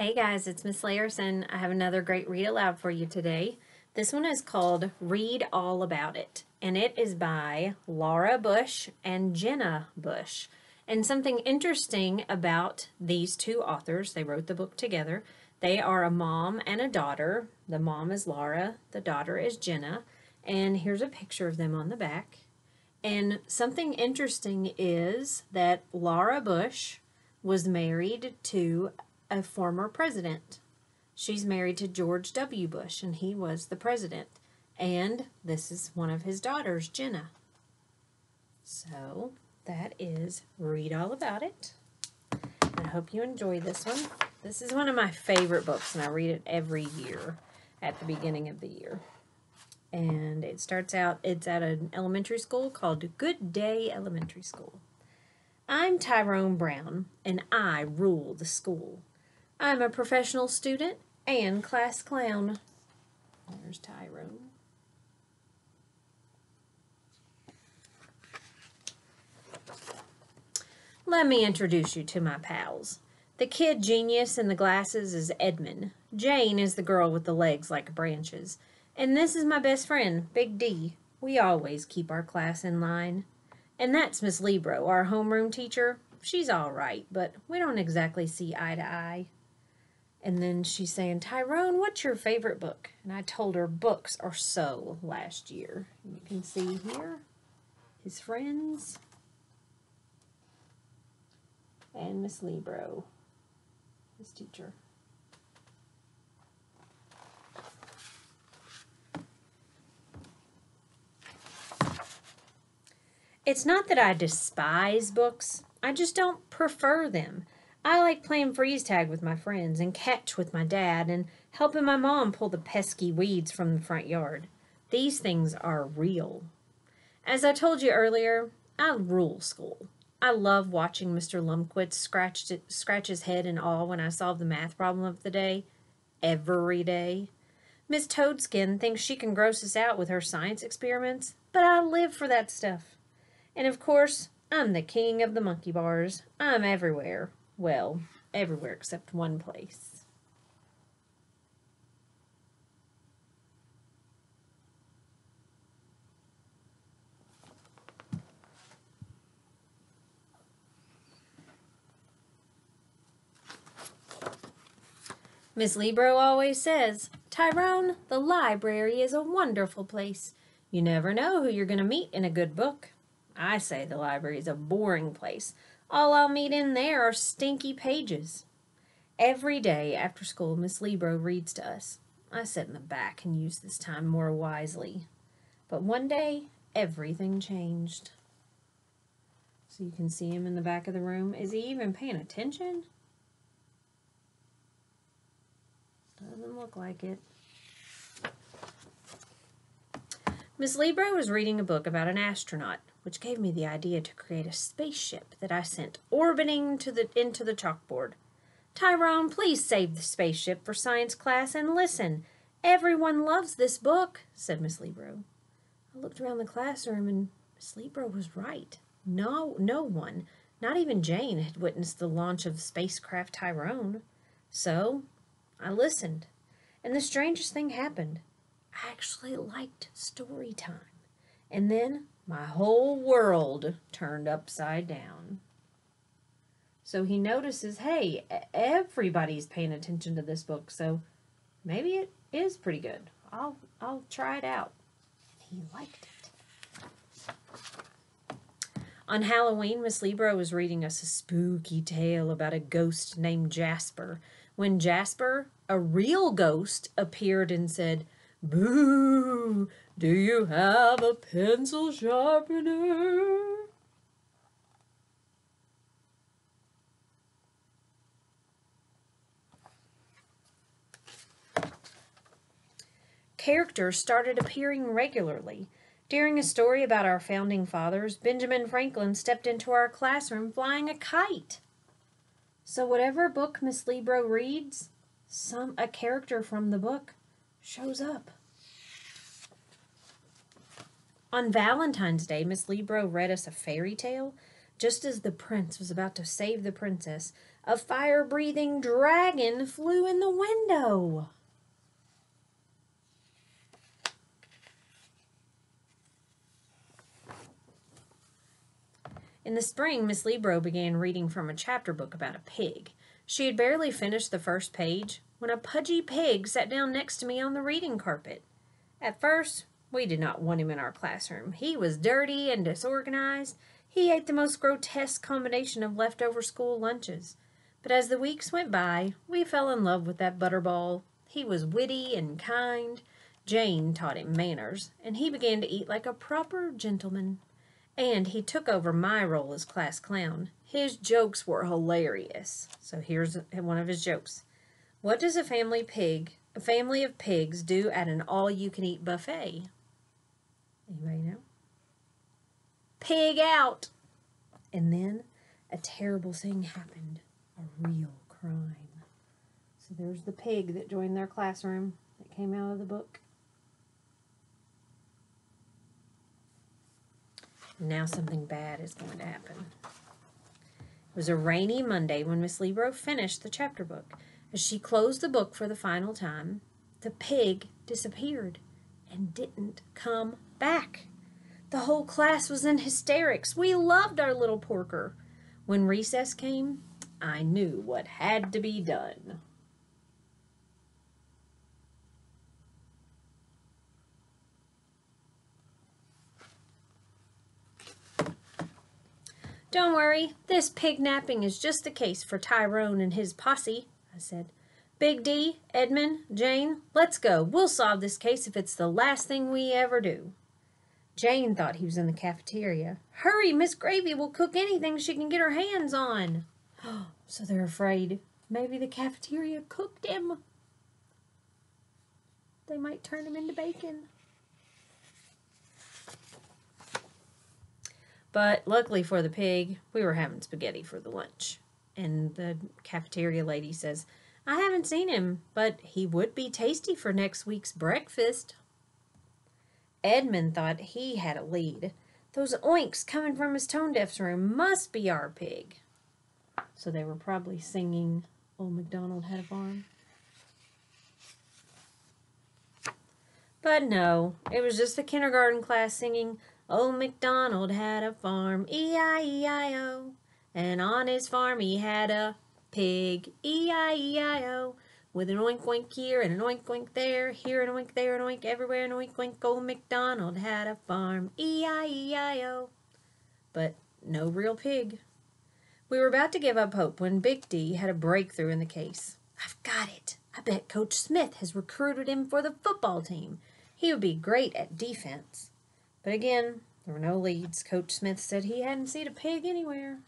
Hey guys, it's Miss Larison. I have another great read aloud for you today. This one is called Read All About It, and it is by Laura Bush and Jenna Bush. And something interesting about these two authors, they wrote the book together. They are a mom and a daughter. The mom is Laura, the daughter is Jenna, and here's a picture of them on the back. And something interesting is that Laura Bush was married to a former president. She's married to George W. Bush, and he was the president. And this is one of his daughters, Jenna. So that is Read All About It. I hope you enjoy this one. This is one of my favorite books, and I read it every year at the beginning of the year. And it starts out, it's at an elementary school called Good Day Elementary School. I'm Tyrone Brown, and I rule the school. I'm a professional student and class clown. There's Tyrone. Let me introduce you to my pals. The kid genius in the glasses is Edmund. Jane is the girl with the legs like branches. And this is my best friend, Big D. We always keep our class in line. And that's Miss Libro, our homeroom teacher. She's all right, but we don't exactly see eye to eye. And then she's saying, Tyrone, what's your favorite book? And I told her books are so last year. You can see here his friends and Miss Libro, his teacher. It's not that I despise books. I just don't prefer them. I like playing freeze tag with my friends and catch with my dad and helping my mom pull the pesky weeds from the front yard. These things are real. As I told you earlier, I rule school. I love watching Mr. Lumquist scratch his head in awe when I solve the math problem of the day. Every day. Miss Toadskin thinks she can gross us out with her science experiments, but I live for that stuff. And of course, I'm the king of the monkey bars. I'm everywhere. Well, everywhere except one place. Miss Libro always says, Tyrone, the library is a wonderful place. You never know who you're going to meet in a good book. I say the library is a boring place. All I'll meet in there are stinky pages. Every day after school, Miss Libro reads to us. I sit in the back and use this time more wisely. But one day, everything changed. So you can see him in the back of the room. Is he even paying attention? Doesn't look like it. Miss Libro was reading a book about an astronaut, which gave me the idea to create a spaceship that I sent orbiting into the chalkboard. Tyrone, please save the spaceship for science class and listen. Everyone loves this book, said Miss Libro. I looked around the classroom and Miss Libro was right. No one, not even Jane, had witnessed the launch of spacecraft Tyrone. So I listened, and the strangest thing happened. I actually liked story time. And then my whole world turned upside down. So he notices, hey, everybody's paying attention to this book, so maybe it is pretty good. I'll try it out. He liked it. On Halloween, Miss Libro was reading us a spooky tale about a ghost named Jasper, when Jasper, a real ghost, appeared and said, Boo! Do you have a pencil sharpener? Characters started appearing regularly. During a story about our founding fathers, Benjamin Franklin stepped into our classroom flying a kite. So whatever book Miss Libro reads, a character from the book shows up. On Valentine's Day, Miss Libro read us a fairy tale. Just as the prince was about to save the princess, A fire-breathing dragon flew in the window. In the spring, Miss Libro began reading from a chapter book about a pig. She had barely finished the first page when a pudgy pig sat down next to me on the reading carpet. At first, we did not want him in our classroom. He was dirty and disorganized. He ate the most grotesque combination of leftover school lunches. But as the weeks went by, we fell in love with that butterball. He was witty and kind. Jane taught him manners, and he began to eat like a proper gentleman. And he took over my role as class clown. His jokes were hilarious. So here's one of his jokes. What does a family of pigs do at an all-you-can-eat buffet? Anybody know? Pig out! And then a terrible thing happened. A real crime. So there's the pig that joined their classroom that came out of the book. Now something bad is going to happen. It was a rainy Monday when Miss Libro finished the chapter book. As she closed the book for the final time, the pig disappeared and didn't come back. The whole class was in hysterics. We loved our little porker. When recess came, I knew what had to be done. Don't worry, this pig napping is just a case for Tyrone and his posse, I said. Big D, Edmund, Jane, let's go. We'll solve this case if it's the last thing we ever do. Jane thought he was in the cafeteria. Hurry, Miss Gravy will cook anything she can get her hands on. So they're afraid maybe the cafeteria cooked him. They might turn him into bacon. But luckily for the pig, we were having spaghetti for the lunch. And the cafeteria lady says, I haven't seen him, but he would be tasty for next week's breakfast. Edmund thought he had a lead. Those oinks coming from his tone-deaf's room must be our pig. So they were probably singing Old MacDonald Had a Farm. But no, it was just the kindergarten class singing Old MacDonald had a farm, E-I-E-I-O, and on his farm he had a pig, E-I-E-I-O, with an oink oink here and an oink oink there, here an oink, there an oink, everywhere an oink oink. Old MacDonald had a farm, E-I-E-I-O. But no real pig. We were about to give up hope when Big D had a breakthrough in the case. I've got it. I bet Coach Smith has recruited him for the football team. He would be great at defense. But again, there were no leads. Coach Smith said he hadn't seen a pig anywhere.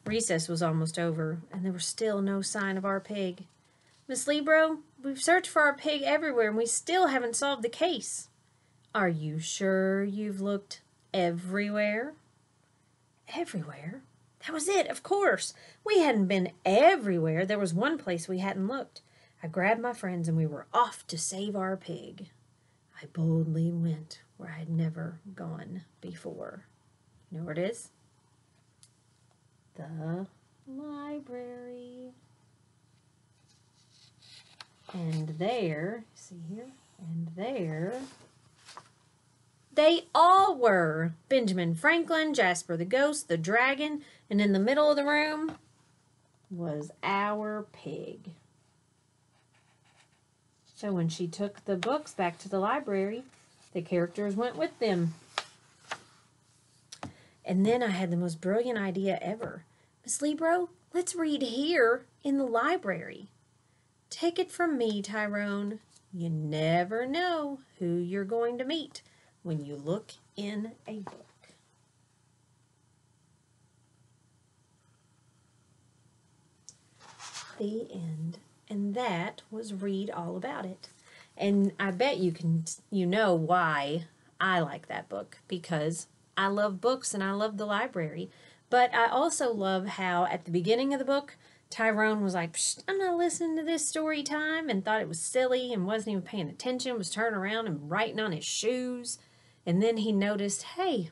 Recess was almost over, and there was still no sign of our pig. Miss Libro, we've searched for our pig everywhere, and we still haven't solved the case. Are you sure you've looked everywhere? Everywhere? That was it, of course. We hadn't been everywhere. There was one place we hadn't looked. I grabbed my friends, and we were off to save our pig. I boldly went where I had never gone before. You know where it is? The library. And there, see here, and there, they all were. Benjamin Franklin, Jasper the Ghost, the dragon, and in the middle of the room was our pig. So when she took the books back to the library, the characters went with them. And then I had the most brilliant idea ever. Miss Libro, let's read here in the library. Take it from me, Tyrone. You never know who you're going to meet when you look in a book. The end. And that was Read All About It. And I bet you know why I like that book, because I love books and I love the library. But I also love how at the beginning of the book, Tyrone was like, Psst, I'm not listening to this story time, and thought it was silly and wasn't even paying attention, was turning around and writing on his shoes. And then he noticed, hey,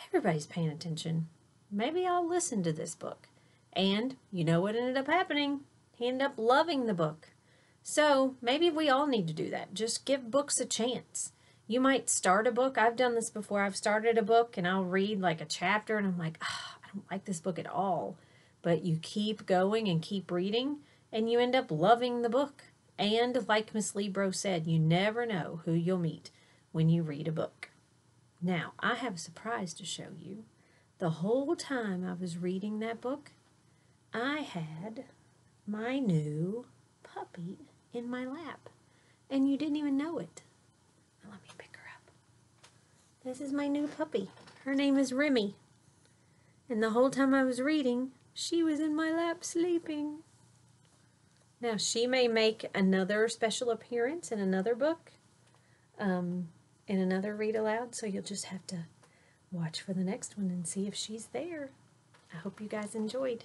everybody's paying attention. Maybe I'll listen to this book. And you know what ended up happening? He ended up loving the book. So maybe we all need to do that. Just give books a chance. You might start a book. I've done this before. I've started a book and I'll read like a chapter and I'm like, I don't like this book at all. But you keep going and keep reading and you end up loving the book. And like Miss Libro said, you never know who you'll meet when you read a book. Now, I have a surprise to show you. The whole time I was reading that book, I had my new puppy in my lap. And you didn't even know it. Now let me pick her up. This is my new puppy. Her name is Remy. And the whole time I was reading, she was in my lap sleeping. Now, she may make another special appearance in another book, in another read aloud, so you'll just have to watch for the next one and see if she's there. I hope you guys enjoyed.